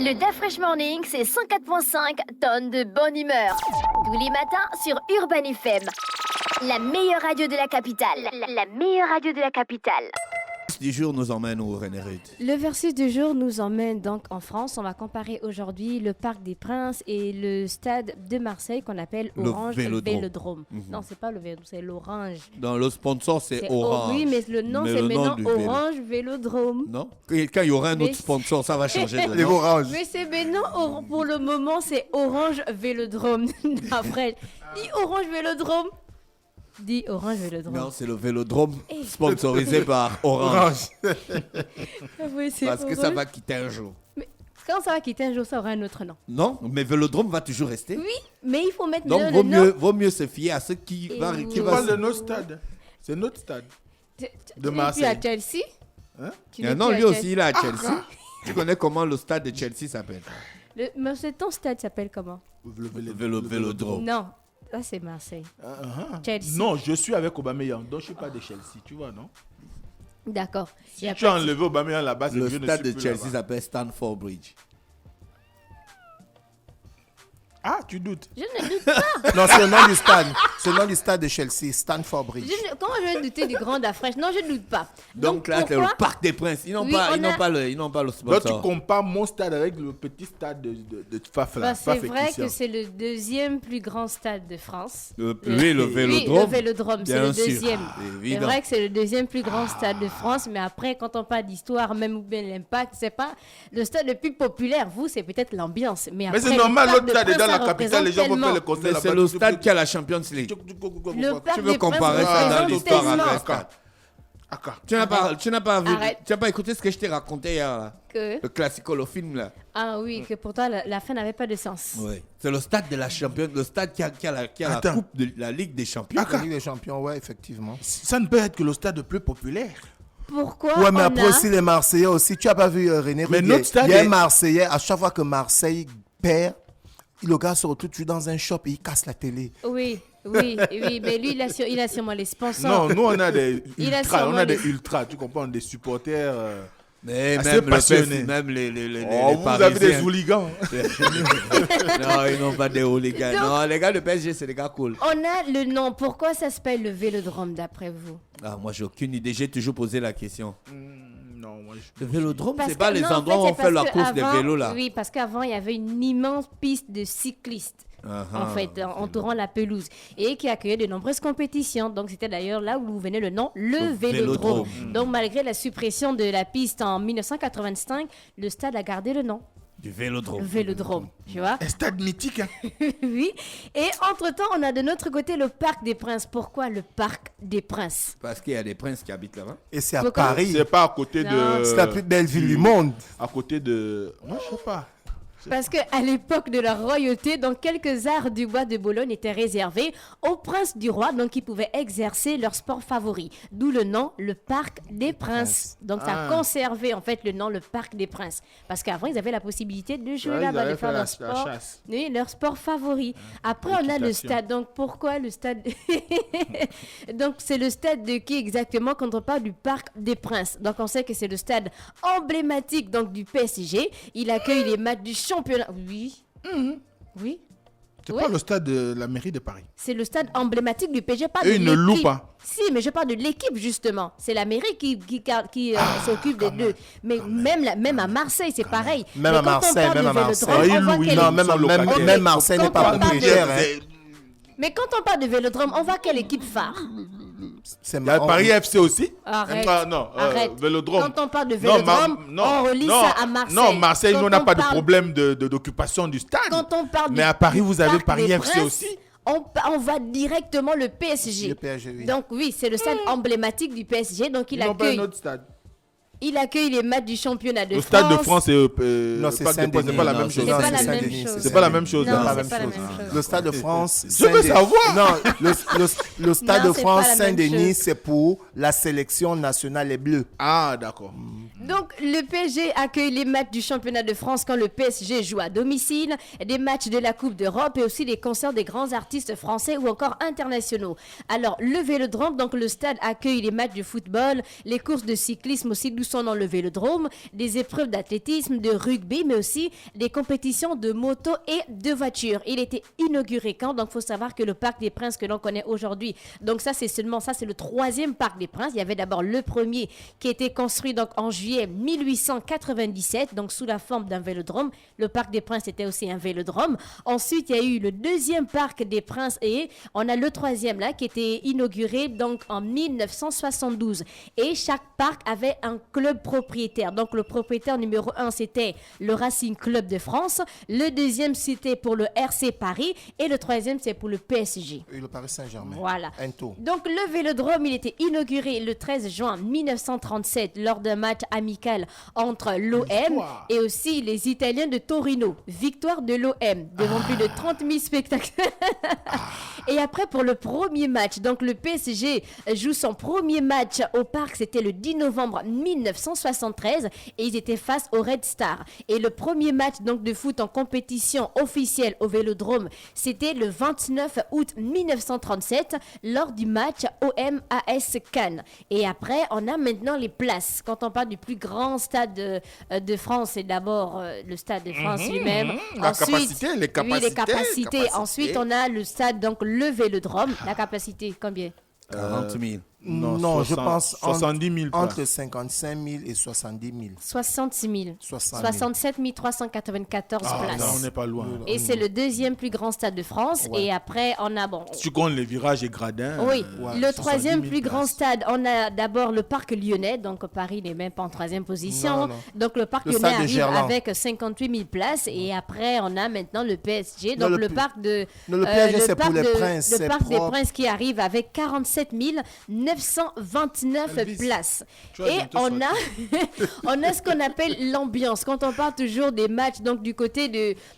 Le DaFresh Morning, c'est 104.5 tonnes de bonne humeur. Tous les matins sur Urban FM. La meilleure radio de la capitale. La meilleure radio de la capitale. Du jour nous emmène où, René Ruth? Le versus du jour nous emmène donc en France. On va comparer aujourd'hui le Parc des Princes et le stade de Marseille qu'on appelle Orange Vélodrome. Non, c'est pas le Vélodrome, c'est l'Orange. Dans le sponsor, c'est Orange. Oui, mais le nom, c'est maintenant Orange Vélodrome. Non? Quand il y aura un autre sponsor, ça va changer de nom. Orange. Mais c'est maintenant, pour le moment, c'est Orange Vélodrome. Après, dis Orange Vélodrome. Dis Orange Vélodrome. Non, c'est le Vélodrome sponsorisé par Orange. Oui, c'est Parce que Orange. ça va quitter un jour. Mais quand ça va quitter un jour, ça aura un autre nom. Non, mais Vélodrome va toujours rester. Oui, mais il faut mettre Donc, le nom. vaut mieux se fier à ceux qui Et va... oui. Tu parles de notre stade. C'est notre stade. De Marseille. Tu n'es plus à Chelsea. Hein? Tu n'es Non, plus lui à aussi, il est à Chelsea. Tu connais comment le stade de Chelsea s'appelle? Mais ton stade s'appelle comment? Le Vélodrome. Non, ça c'est Marseille. Chelsea. Non, je suis avec Aubameyang, donc je suis pas de Chelsea, tu vois, non? D'accord. Si tu as enlevé Aubameyang là-bas, c'est que Le je ne stade suis de plus Chelsea là-bas. s'appelle Stamford Bridge. Ah, tu doutes? Je ne doute pas. Non, c'est le nom du stade. C'est le nom du stade de Chelsea, Stamford Bridge. Comment je vais douter du Grand DaFresh? Non, je ne doute pas. Donc là, c'est pourquoi le Parc des Princes. Ils n'ont Oui, pas, on ils n'ont a- pas le, ils n'ont pas le Donc tu sponsor. compares mon stade avec le petit stade de Faf là. Bah, c'est Faf et vrai Christian. que c'est le deuxième plus grand stade de France. Oui, le Vélodrome. Oui, le Vélodrome, c'est Bien le sûr. deuxième. C'est Évident. vrai que c'est le deuxième plus grand stade de France, mais après, quand on parle d'histoire, même ou bien l'impact, c'est pas le stade le plus populaire. Vous, c'est peut-être l'ambiance. Mais Mais après, c'est normal, le Parc l'autre de stade est dans Princes, la ça capitale, les gens vont faire représente le concert Mais là-bas. c'est le stade qui a la Champions League. Le Parc Tu veux des Princes comparer ça dans représente l'histoire tellement avec tu n'as pas vu, Arrête. tu n'as pas écouté ce que je t'ai raconté hier là. que... Le classico, le film là. Ah oui, que pourtant la fin n'avait pas de sens. Oui. C'est le stade de la championne, le stade qui a la Attends. coupe de la Ligue des Champions. La Ligue des Champions, ouais, effectivement. Ça ne peut être que le stade le plus populaire. Pourquoi Ouais, mais on après a... aussi les Marseillais aussi. Tu as pas vu René Mais Ruth, notre stade il y a est- un Marseillais, à chaque fois que Marseille perd, le gars se retrouve toujours dans un shop et il casse la télé. Oui, mais lui, il a sûrement les sponsors. Non, nous on a des Il a ultras, on sûrement a des les- ultras, tu comprends, des supporters. Mais Assez même, passionné. même les Oh, vous avez des Parisiens. hooligans. Non, ils n'ont pas des hooligans. Donc- Non, les gars de PSG, c'est des gars cool. On a le nom. Pourquoi ça s'appelle le Vélodrome d'après vous? Ah, moi, j'ai aucune idée. J'ai toujours posé la question. Non, moi Le Vélodrome, Parce c'est pas que- les non, en endroits fait, où c'est on fait parce la que course des avant- vélos là. Oui, parce qu'avant, il y avait une immense piste de cyclistes. En fait, entourant la pelouse et qui accueillait de nombreuses compétitions. Donc, c'était d'ailleurs là où venait le nom, le Vélodrome. Donc, malgré la suppression de la piste en 1985, le stade a gardé le nom, Du Vélodrome. Vélodrome, tu vois. Un stade mythique. Hein. Oui. Et entre-temps, on a de notre côté le Parc des Princes. Pourquoi le Parc des Princes? Parce qu'il y a des princes qui habitent là-bas. Et c'est à Pourquoi Paris. C'est pas à côté Non. de. C'est la plus belle ville du monde. À côté de. Moi, je sais pas. Parce qu'à l'époque de la royauté, donc quelques arts du bois de Boulogne étaient réservés aux princes du roi, donc ils pouvaient exercer leur sport favori. D'où le nom, le Parc des Princes. Donc ça a conservé en fait le nom, le Parc des Princes. Parce qu'avant, ils avaient la possibilité de jouer Ouais, ils là-bas, de avaient faire fait leur la sport. chasse. Oui, leur sport favori. Après, on a le l'équitation. stade. Donc pourquoi le stade? Donc c'est le stade de qui exactement quand on parle du Parc des Princes? Donc on sait que c'est le stade emblématique donc, du PSG. Il accueille les matchs du championnat. Oui. Oui. C'est Ouais. pas le stade de la mairie de Paris. C'est le stade emblématique du PSG, pas Et de il ne l'équipe. loue pas. Si, mais je parle de l'équipe justement. C'est la mairie qui s'occupe des deux. Mais même à Marseille, c'est pareil. Même Mais à quand on Marseille, parle même de à Marseille. Vélodrome, Ah, on voit ils louent, quelle ils Non, équipe- sont locataires. même Marseille n'est pas Quand on parle propriétaire. hein. Mais quand on parle de Vélodrome, on voit quelle équipe phare. C'est Il y a Paris FC aussi. Arrête. Ah, non, Arrête. Vélodrome. Quand on parle de Non, Vélodrome, on relie ça à Marseille. Non, Marseille, nous, Quand on n'a on pas de parle- problème d'occupation du stade. Quand on parle Mais du à Paris, vous avez Parc Paris des FC Princes, aussi. on va directement le PSG. Le PSG, oui. Donc oui, c'est le stade emblématique du PSG. Donc Ils n'ont pas un accueille, autre stade. il accueille les matchs du championnat de Le France. stade de France et Non, c'est Saint-Denis. c'est pas la Non, même chose. C'est pas la c'est même Saint-Denis, chose. C'est pas la même chose. Non, hein. c'est pas la même chose. Le stade de France. Je veux Saint-Denis. savoir. Non, le stade Non, de c'est France pas la même Saint-Denis, chose. c'est pour la sélection nationale les Bleus. Ah, d'accord. Donc, le PSG accueille les matchs du championnat de France quand le PSG joue à domicile, des matchs de la Coupe d'Europe et aussi des concerts des grands artistes français ou encore internationaux. Alors, le Vélodrome, donc le stade accueille les matchs de football, les courses de cyclisme aussi, d'où son nom le Vélodrome, des épreuves d'athlétisme, de rugby, mais aussi des compétitions de moto et de voitures. Il était inauguré quand? Donc, il faut savoir que le Parc des Princes que l'on connaît aujourd'hui, donc ça, c'est le 3e Parc des Princes. Il y avait d'abord le premier qui a été construit donc en juillet 1897, donc sous la forme d'un vélodrome. Le Parc des Princes était aussi un vélodrome. Ensuite, il y a eu le 2e Parc des Princes et on a le 3e là qui était inauguré donc en 1972. Et chaque parc avait un club propriétaire. Donc le propriétaire numéro 1, c'était le Racing Club de France. Le 2e, c'était pour le RC Paris. Et le 3e, c'est pour le PSG. Et le Paris Saint-Germain. Voilà. Un tour. Donc le vélodrome, il était inauguré le 13 juin 1937 lors d'un match amical entre l'OM et aussi les Italiens de Torino. Victoire de l'OM devant plus de 30 000 spectateurs. Et après, pour le premier match, donc le PSG joue son premier match au parc, c'était le 10 novembre 1973 et ils étaient face au Red Star. Et le premier match donc de foot en compétition officielle au Vélodrome, c'était le 29 août 1937 lors du match OM-AS Cannes. Et après, on a maintenant les places. Quand on parle du plus grand stade de France, c'est d'abord le stade de France lui-même. Ensuite, les capacités. Ensuite, on a le stade, donc le Vélodrome. La capacité, combien? 40 000. Non, je pense 70 000 entre 55 000 et 70 000. 66 000. 67 394 Ah, places. là, on n'est pas loin. Et c'est le 2e plus grand stade de France. Ouais. Et après, on a Si tu comptes les virages et gradins. Oui, ouais, le 70 3e 000 plus grand places. stade, on a d'abord le parc lyonnais, donc Paris n'est même pas en 3e position. Non, non. Donc le parc Le lyonnais stade de arrive Gerland. avec 58 000 places et après on a maintenant le PSG, Non, donc le le parc de non, le PSG, c'est parc pour les de- princes, le c'est parc des propre. Princes qui arrive avec 47 929 Elvis, places. tu vas Et bientôt on a on a ce qu'on appelle l'ambiance. Quand on parle toujours des matchs donc du côté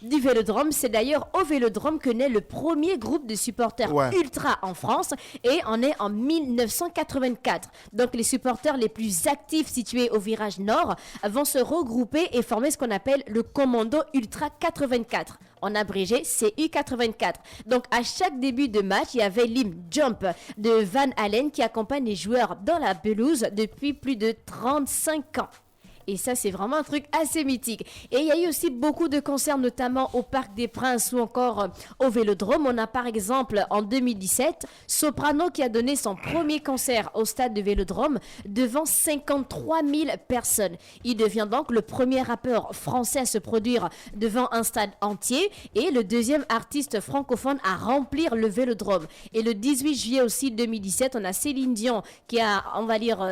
du Vélodrome, c'est d'ailleurs au Vélodrome que naît le premier groupe de supporters Ouais. ultra en France et on est en 1984. Donc les supporters les plus actifs situés au virage nord vont se regrouper et former ce qu'on appelle le Commando Ultra 84. En abrégé, CU84. Donc à chaque début de match, il y avait l'hymne Jump de Van Halen qui accompagne les joueurs dans la pelouse depuis plus de 35 ans. Et ça, c'est vraiment un truc assez mythique. Et il y a eu aussi beaucoup de concerts, notamment au Parc des Princes ou encore au Vélodrome. On a par exemple, en 2017, Soprano qui a donné son premier concert au stade de Vélodrome devant 53 000 personnes. Il devient donc le premier rappeur français à se produire devant un stade entier et le 2e artiste francophone à remplir le Vélodrome. Et le 18 juillet aussi 2017, on a Céline Dion qui a, on va dire,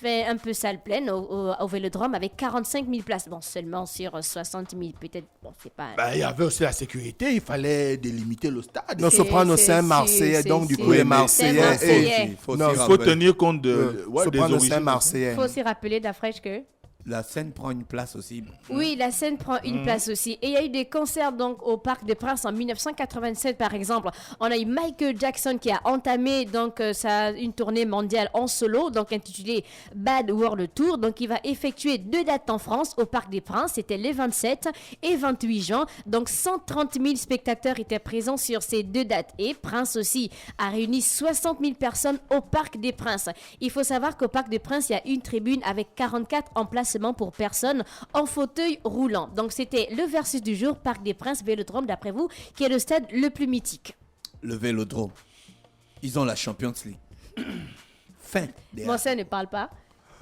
fait un peu salle pleine au Vélodrome avec 45 000 places. Bon, seulement sur 60 000, peut-être. Bon, c'est pas. Il y avait aussi la sécurité, il fallait délimiter le stade. Non, Soprano, c'est un Marseillais, donc du coup, les Marseillais. Marseillais. Il faut Non, aussi Il faut rappeler, tenir compte de, des Soprano, c'est un origines. Marseillais. Il faut aussi rappeler d'Afrèche que. la scène prend une place aussi. Oui, la scène prend une place aussi. Et il y a eu des concerts donc au Parc des Princes en 1987 par exemple. On a eu Michael Jackson qui a entamé donc une tournée mondiale en solo, donc intitulée Bad World Tour. Donc il va effectuer 2 dates en France au Parc des Princes. C'était les 27 et 28 juin. Donc 130 000 spectateurs étaient présents sur ces 2 dates. Et Prince aussi a réuni 60 000 personnes au Parc des Princes. Il faut savoir qu'au Parc des Princes, il y a une tribune avec 44 emplacements pour personnes en fauteuil roulant. Donc c'était le versus du jour, Parc des Princes, Vélodrome, d'après vous, qui est le stade le plus mythique. Le Vélodrome. Ils ont la Champions League. Fin. Bon, ça ne parle pas.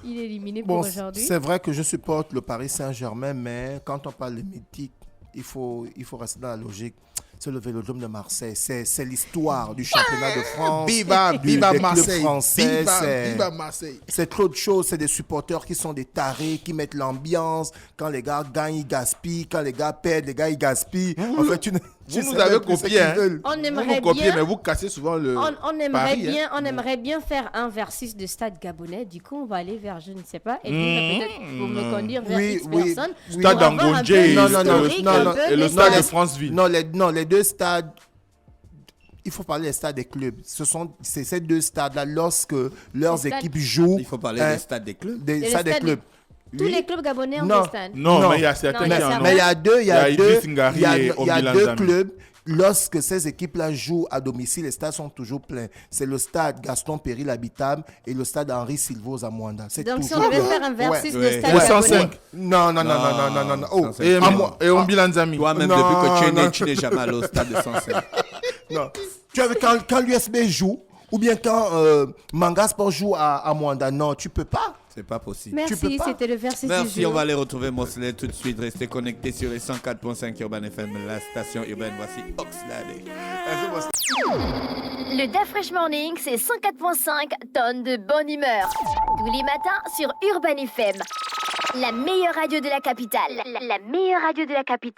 Il est éliminé Bon, pour aujourd'hui. c'est vrai que je supporte le Paris Saint-Germain, mais quand on parle de mythique, il faut rester dans la logique. C'est le Vélodrome de Marseille. C'est l'histoire du championnat de France. Viva des clubs Marseille. français. Viva Marseille. C'est trop de choses. C'est des supporters qui sont des tarés, qui mettent l'ambiance. Quand les gars gagnent, ils gaspillent. Quand les gars perdent, les gars, ils gaspillent. En fait, Vous nous avez copié, hein. On Vous aimerait vous copiez, bien... mais vous cassez souvent le On aimerait Paris, bien, hein. on aimerait bien faire un versus de stade gabonais. Du coup, on va aller vers, je ne sais pas, et peut-être pour me conduire vers Oui, X oui, personnes. oui. Stade Pour avoir un Angonje peu et Non, non, non, l'historique, non, un non. peu et le des stade de stades. Franceville. Non, les 2 stades, il faut parler des stades des clubs. C'est ces 2 stades-là, lorsque leurs Les stades- équipes jouent. Il faut parler hein, des stades des clubs. des Et stades le des stade clubs. Tous les clubs gabonais ont Non. des stades. Non, mais il y a certains Non, qui il y a en ont. Mais il y a deux, il y a Idriss deux, Ngari il y a- et il y a Ombilan deux Zami. clubs. Lorsque ces équipes-là jouent à domicile, les stades sont toujours pleins. C'est le stade Gaston Péry l'habitable et le stade Henri Silvaux à Mwanda. C'est Donc, si on toujours devait plein. faire un versus Ouais. de stade Au gabonais. 105. Non, non, non, non, non, non, non, non. Oh, 105. Et, à moi- et Ombilan Zami. Toi-même, Non, depuis que tu es né, non. tu n'es jamais allé au stade de 105. non. Tu vois, quand l'USB joue, ou bien quand Manga Sport joue à Mwanda, non, tu peux pas. C'est pas possible. Tu peux Merci, pas. c'était le versus du Merci, jour. on va aller retrouver Mosley tout de suite. Restez connectés sur les 104.5 Urban FM, la station urbaine. Voici Oxlade. Le Da Fresh Morning, c'est 104.5 tonnes de bonne humeur. Tous les matins sur Urban FM. La meilleure radio de la capitale. La meilleure radio de la capitale.